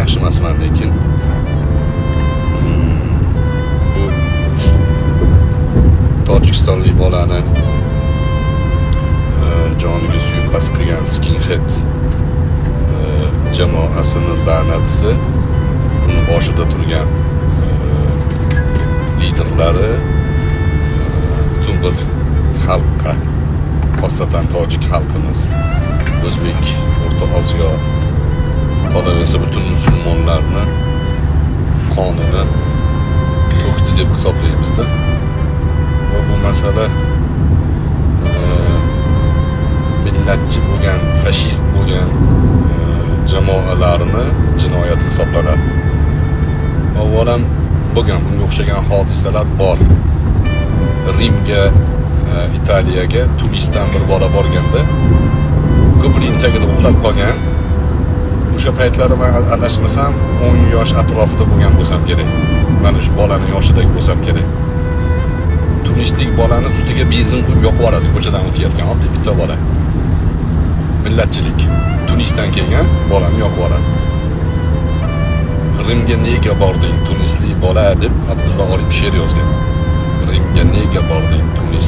yaxshi emasman, lekin bu tojikistonlik bolani joniga suiqasd qilgan skinhead jamoasini la'natisi, uni boshida turgan liderlari butun bir xalqqa, xosatan tojik xalqimiz, o'zbek, O'rta Osiyo, qolaversa butun musulmonlarni qonini to'kdi deb hisoblaymizda. Va bu masala millatchi bo'lgan, fashist bo'lgan jamoalarni jinoyat hisoblanadi. Avvalam bo'lgan bunga o'xshagan hodisalar bor. Rimga, Italiyaga Tunisdan bir bola borganda ko'prik tagida uxlab qolgan. O'sha paytlari men adashmasam 10 yosh atrofida bo'lgan bo'lsam kerak. Mana shu bolaning yoshidagi bo'lsam kerak. Tunislik bolani ustiga benzin quyib yoqib yuboradi ko'chadan o'tayotgan oddiy bitta bola. Millatchilik. Tunisdan kelgan bolani yoqib yuboradi. Rimga nega bording Tunisli bola deb Abdulla Oripov she'r yozgan. Rimga nega bording Tunisli